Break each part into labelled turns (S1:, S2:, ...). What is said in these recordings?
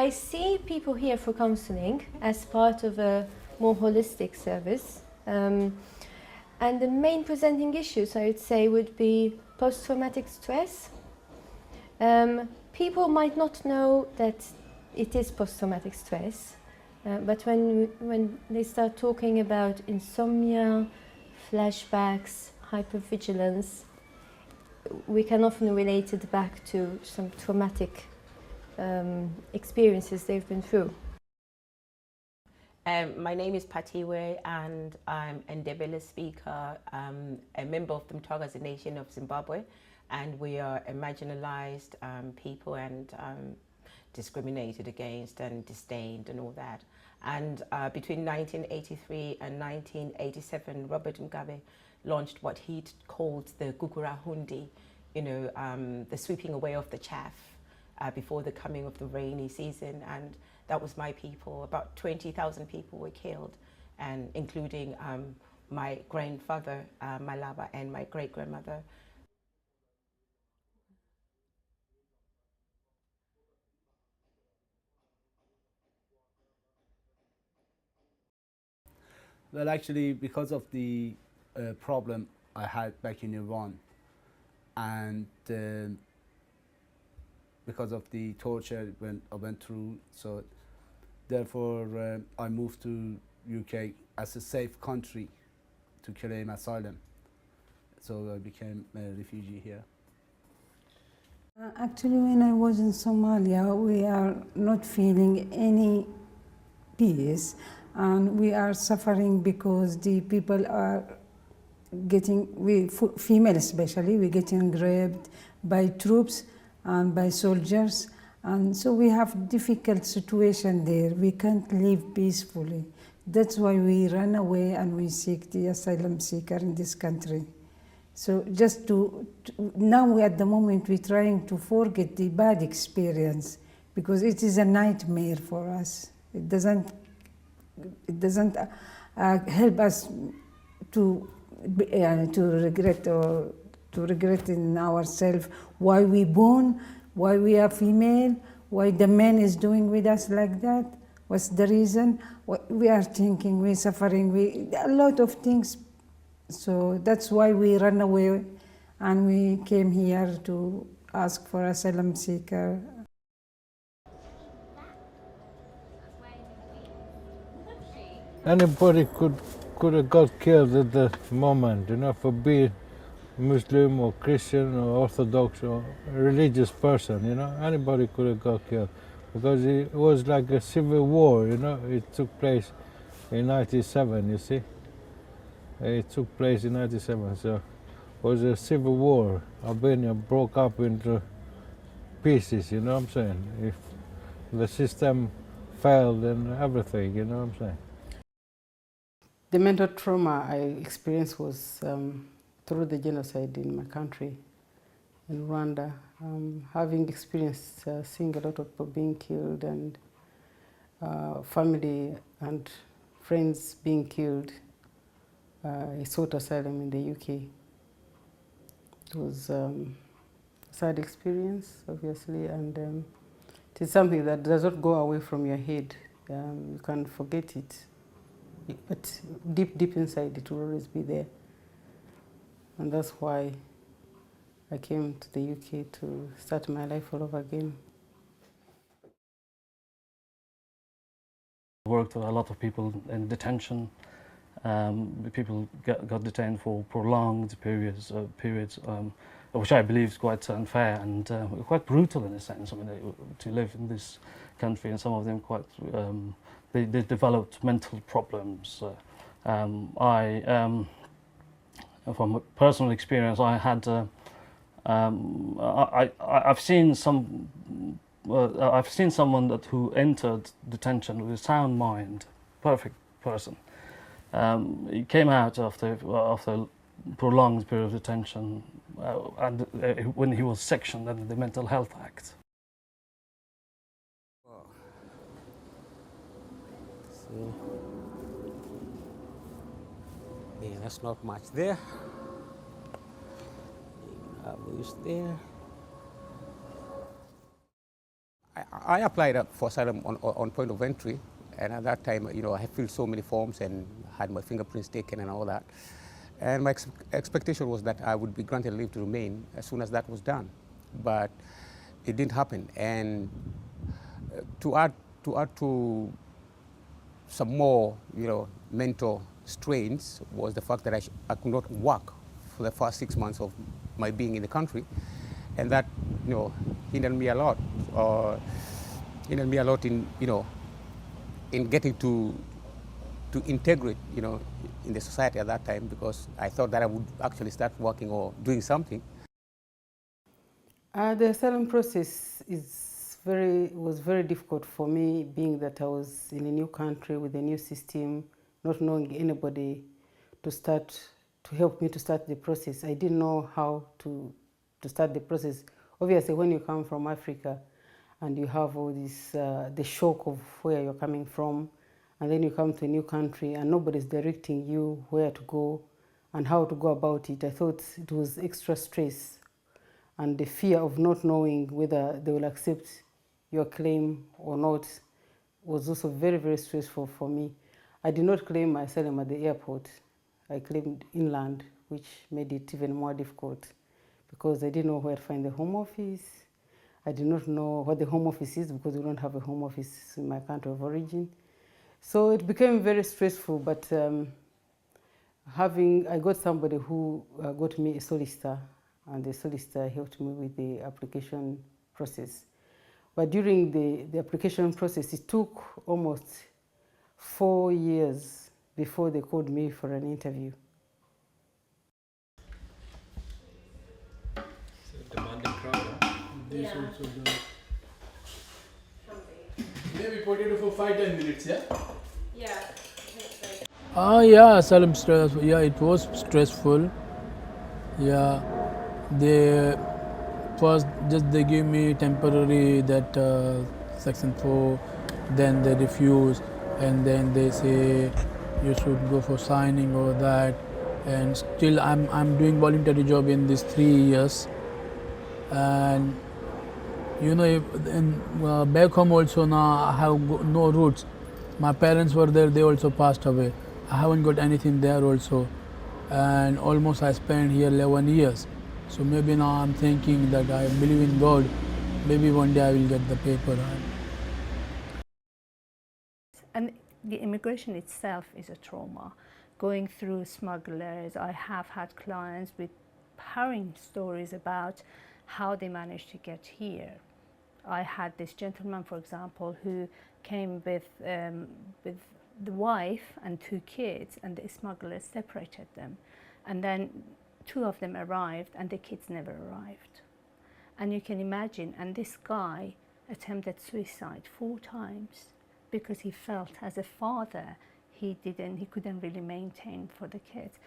S1: I see people here for counselling as part of a more holistic service. And the main presenting issues, I would say, would be post-traumatic stress. People might not know that it is post-traumatic stress, but when they start talking about insomnia, flashbacks, hypervigilance, we can often relate it back to some traumatic experiences they've been through.
S2: My name is Patiwe and I'm a Ndebele speaker, a member of the Mtwagazi Nation of Zimbabwe, and we are a marginalized people and discriminated against and disdained and all that. And between 1983 and 1987, Robert Mugabe launched what he called the Gugura Hundi, you know, the sweeping away of the chaff before the coming of the rainy season. And that was my people. About 20,000 people were killed, and including my grandfather, Malaba, and my great-grandmother.
S3: Well, actually, because of the problem I had back in Iran, and because of the torture I went through, so therefore I moved to UK as a safe country to claim asylum. So I became a refugee here.
S4: Actually, when I was in Somalia, we are not feeling any peace, and we are suffering because the people are getting, female especially, we're getting raped by troops and by soldiers, and so we have difficult situation there. We can't live peacefully. That's why we run away and we seek the asylum seeker in this country. So just now we at the moment we're trying to forget the bad experience, because it is a nightmare for us. It doesn't help us to regret in ourselves why we born, why we are female, why the man is doing with us like that. What's the reason? We are thinking, we're suffering, a lot of things. So that's why we run away, and we came here to ask for asylum seeker.
S5: Anybody could have got killed at the moment, you know, for being Muslim or Christian or Orthodox or a religious person, you know. Anybody could have got killed, because it was like a civil war, you know. It took place in 97, you see. It took place in 97, so it was a civil war. Albania broke up into pieces, you know what I'm saying? If the system failed and everything, you know what I'm saying?
S6: The mental trauma I experienced was through the genocide in my country, in Rwanda. Having experienced seeing a lot of people being killed and family and friends being killed, I sought asylum in the UK. It was a sad experience, obviously, and it is something that does not go away from your head. You can't forget it, but deep inside it will always be there. And that's why I came to the UK to start my life all over again.
S7: I worked with a lot of people in detention. People got detained for prolonged periods, which I believe is quite unfair and quite brutal in a sense. I mean, to live in this country, and some of them quite, they developed mental problems. From personal experience, I had, I've seen someone who entered detention with a sound mind, perfect person. He came out after a prolonged period of detention, and when he was sectioned under the Mental Health Act.
S8: See, yeah, that's not much there. There. I applied for asylum on point of entry, and at that time, I had filled so many forms and had my fingerprints taken and all that. And my expectation was that I would be granted leave to remain as soon as that was done, but it didn't happen. And to add to some more, mental strains was the fact that I could not work for the first 6 months of my being in the country, and that hindered me a lot. Hindered me a lot in in getting to integrate in the society at that time, because I thought that I would actually start working or doing something.
S6: The asylum process was very difficult for me, being that I was in a new country with a new system, not knowing anybody to help me to start the process. I didn't know how to start the process. Obviously, when you come from Africa and you have all this, the shock of where you're coming from, and then you come to a new country and nobody's directing you where to go and how to go about it, I thought it was extra stress. And the fear of not knowing whether they will accept your claim or not was also very, very stressful for me. I did not claim my asylum at the airport. I claimed inland, which made it even more difficult because I didn't know where to find the Home Office. I did not know what the Home Office is because we don't have a Home Office in my country of origin. So it became very stressful, but I got somebody who got me a solicitor, and the solicitor helped me with the application process. But during the application process, it took almost 4 years before they called me for an interview.
S9: Demanding crowd, huh? This also the... Maybe potato for 5-10 minutes, yeah? Yeah. Yeah, asylum stress. Yeah, it was stressful. Yeah, they gave me temporary that section 4, then they refuse, and then they say you should go for signing or that, and still I'm doing voluntary job in these 3 years, and back home also now I have no roots. My parents were there, they also passed away. I haven't got anything there also, and almost I spent here 11 years. So maybe now I'm thinking that I believe in God, maybe one day I will get the paper.
S10: And the immigration itself is a trauma. Going through smugglers, I have had clients with harrowing stories about how they managed to get here. I had this gentleman, for example, who came with the wife and 2 kids, and the smugglers separated them. And then 2 of them arrived and the kids never arrived. And you can imagine, and this guy attempted suicide 4 times because he felt as a father he couldn't really maintain for the kids.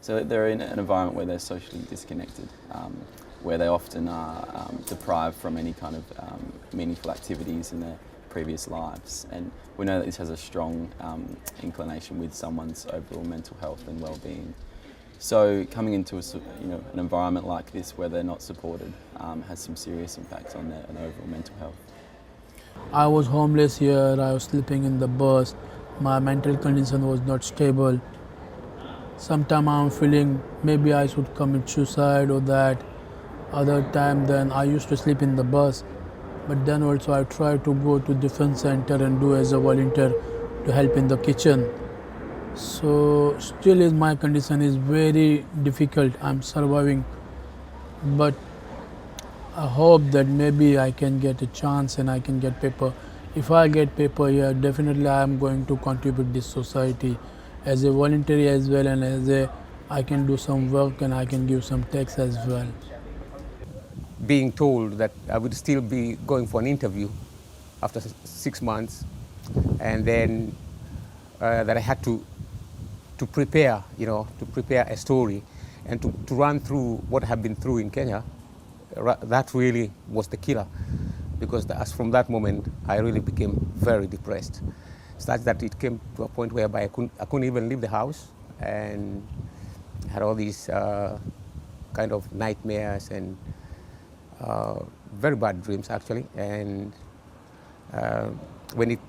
S11: So they're in an environment where they're socially disconnected, where they often are deprived from any kind of meaningful activities in their previous lives. And we know that this has a strong inclination with someone's overall mental health and well-being. So coming into an environment like this where they're not supported has some serious impacts on their overall mental health.
S9: I was homeless here, I was sleeping in the bus, my mental condition was not stable. Sometimes I'm feeling maybe I should commit suicide or that. Other time then I used to sleep in the bus, but then also I tried to go to defense center and do as a volunteer to help in the kitchen. So still my condition is very difficult. I'm surviving, but I hope that maybe I can get a chance and I can get paper. If I get paper here, definitely I am going to contribute this society as a voluntary as well, and I can do some work and I can give some tax as well.
S8: Being told that I would still be going for an interview after 6 months, and then that I had to prepare, to prepare a story And to run through what I have been through in Kenya, that really was the killer, because as from that moment, I really became very depressed, such that it came to a point whereby I couldn't even leave the house, and had all these kind of nightmares and very bad dreams, actually. And when it,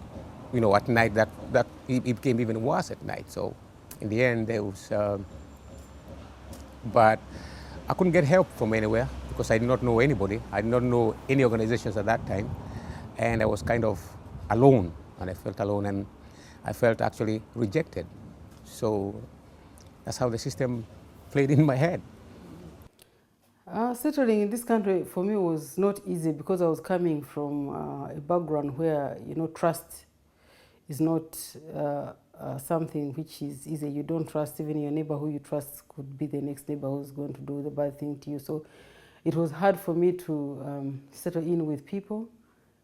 S8: at night, that it became even worse at night. So in the end, there was, but I couldn't get help from anywhere because I did not know anybody. I did not know any organizations at that time. And I was kind of alone, and I felt alone, and I felt actually rejected. So that's how the system played in my head.
S6: Settling in this country for me was not easy because I was coming from a background where, trust is not something which is easy. You don't trust even your neighbor. Who you trust could be the next neighbor who's going to do the bad thing to you. So it was hard for me to settle in with people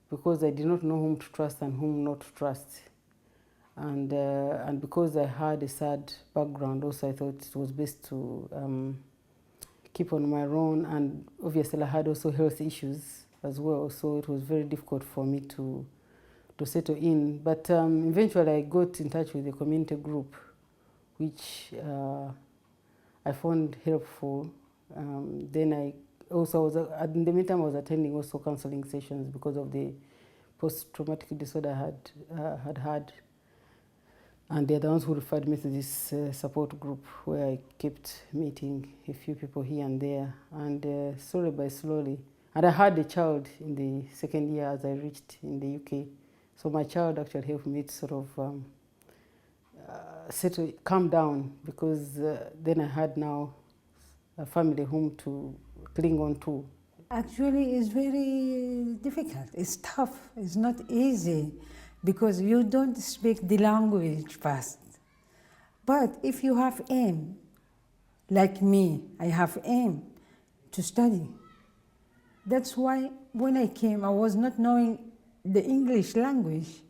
S6: because I did not know whom to trust and whom not to trust. And because I had a sad background also, I thought it was best to keep on my own. And obviously I had also health issues as well, so it was very difficult for me to settle in. But eventually I got in touch with a community group, which I found helpful. Then I also in the meantime I was attending also counseling sessions because of the post-traumatic disorder I had. And they're the ones who referred me to this support group where I kept meeting a few people here and there. And slowly by slowly, and I had a child in the second year as I reached in the UK. So my child actually helped me to sort of calm down, because then I had now a family whom to cling on to.
S4: Actually, it's very difficult. It's tough. It's not easy because you don't speak the language fast. But if you have aim, like me, I have aim to study. That's why when I came, I was not knowing the English language.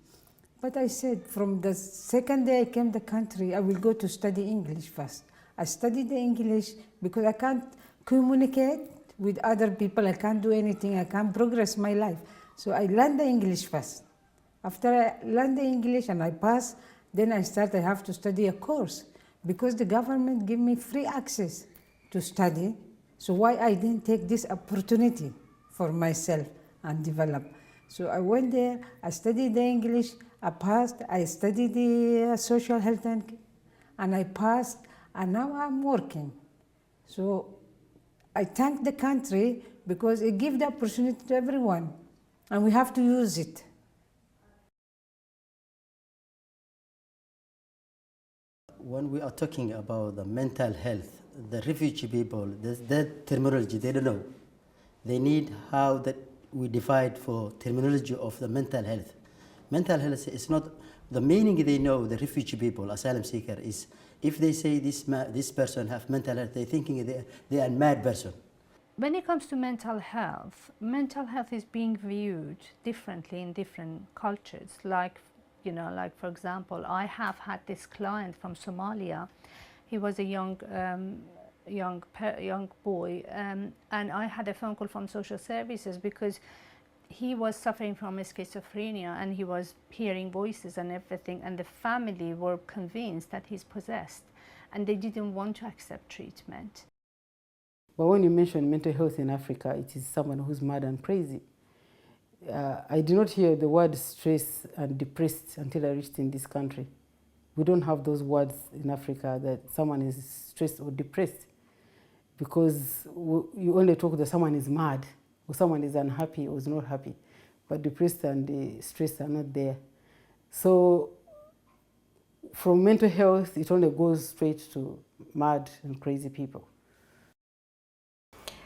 S4: But I said from the second day I came to the country, I will go to study English first. I studied the English because I can't communicate with other people. I can't do anything. I can't progress my life. So I learned the English first. After I learned the English and I passed, then I have to study a course because the government gave me free access to study. So why I didn't take this opportunity for myself and develop? So I went there, I studied the English, I passed, I studied the social health and I passed, and now I'm working. So I thank the country because it gives the opportunity to everyone, and we have to use it.
S12: When we are talking about the mental health, the refugee people, that terminology, they don't know. They need how that we divide for terminology of the mental health. Mental health is not the meaning they know, the refugee people, asylum seeker, is if they say this person have mental health, they're thinking they are a mad person.
S10: When it comes to mental health is being viewed differently in different cultures. Like for example, I have had this client from Somalia. He was a young boy, and I had a phone call from social services because he was suffering from schizophrenia and he was hearing voices and everything, and the family were convinced that he's possessed and they didn't want to accept treatment.
S6: But when you mention mental health in Africa, it is someone who's mad and crazy. I did not hear the word stress and depressed until I reached in this country. We don't have those words in Africa that someone is stressed or depressed, because you only talk that someone is mad or someone is unhappy or is not happy, but depressed and stressed are not there. So from mental health, it only goes straight to mad and crazy people.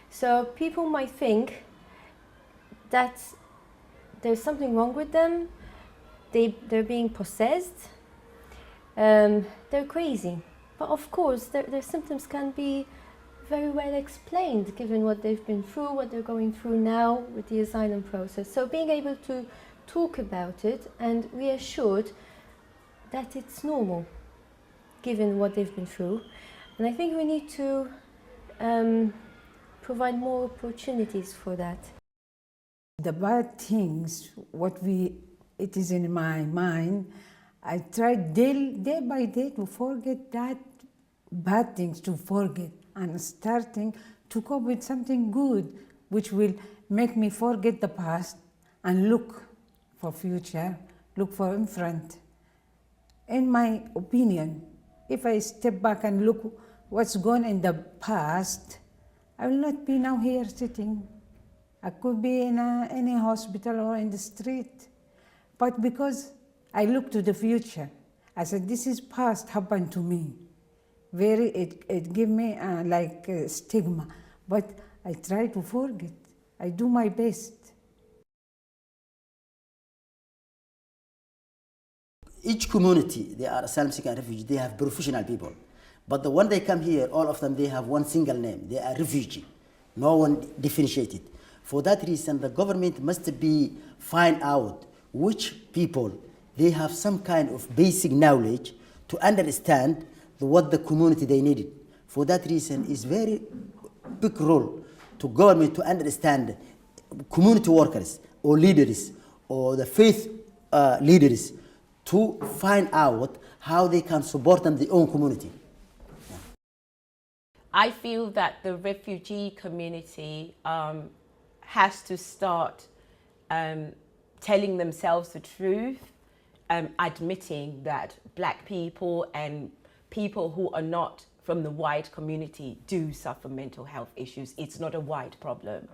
S1: So people might think that there's something wrong with them, they're being possessed, they're crazy. But of course, their symptoms can be very well explained given what they've been through, what they're going through now with the asylum process. So being able to talk about it and reassured that it's normal given what they've been through. And I think we need to provide more opportunities for that.
S4: The bad things, it is in my mind, I try day by day to forget that bad things, to forget, and starting to cope with something good, which will make me forget the past and look for future, look for in front. In my opinion, if I step back and look what's gone in the past, I will not be now here sitting. I could be in any hospital or in the street. But because I look to the future, I said, this is past happened to me. It gave me like a stigma, but I try to forget. I do my best.
S12: Each community, they are asylum seeker and refugee, they have professional people. But when they come here, all of them, they have one single name. They are refugee. No one differentiated. For that reason, the government must find out which people, they have some kind of basic knowledge to understand what the community they needed. For that reason, it's very big role to government to understand community workers or leaders or the faith leaders to find out how they can support them their own community.
S2: I feel that the refugee community has to start telling themselves the truth, admitting that Black people and people who are not from the white community do suffer mental health issues. It's not a white problem,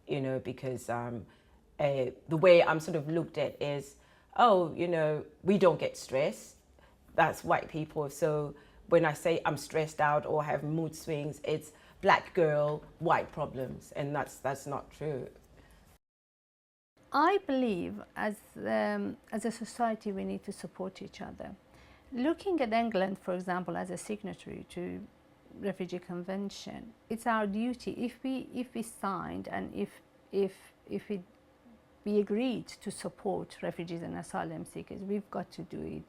S2: you know, because the way I'm sort of looked at is, oh, you know, we don't get stressed. That's white people. So when I say I'm stressed out or have mood swings, it's Black girl, white problems, and that's not true.
S10: I believe as a society we need to support each other. Looking at England, for example, as a signatory to Refugee Convention, it's our duty, if we signed and if we agreed to support refugees and asylum seekers, we've got to do it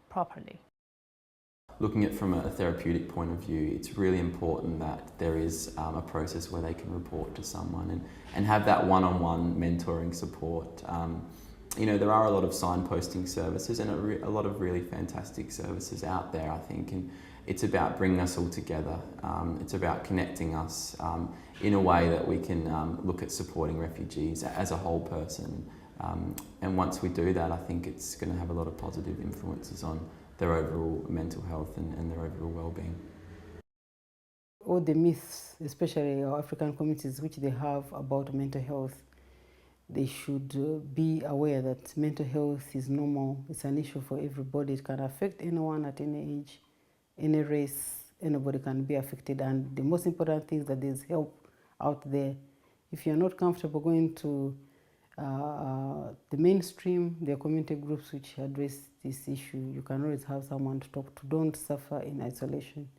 S10: properly.
S11: Looking at it from a therapeutic point of view, it's really important that there is a process where they can report to someone and have that one-on-one mentoring support. You know, there are a lot of signposting services and a lot of really fantastic services out there, I think, and it's about bringing us all together. It's about connecting us in a way that we can look at supporting refugees as a whole person. And once we do that, I think it's going to have a lot of positive influences on their overall mental health and their overall well-being.
S6: All the myths, especially our African communities, which they have about mental health, they should be aware that mental health is normal. It's an issue for everybody. It can affect anyone at any age, any race. Anybody can be affected. And the most important thing is that there's help out there. If you're not comfortable going to the mainstream, there are community groups which address this issue. You can always have someone to talk to. Don't suffer in isolation.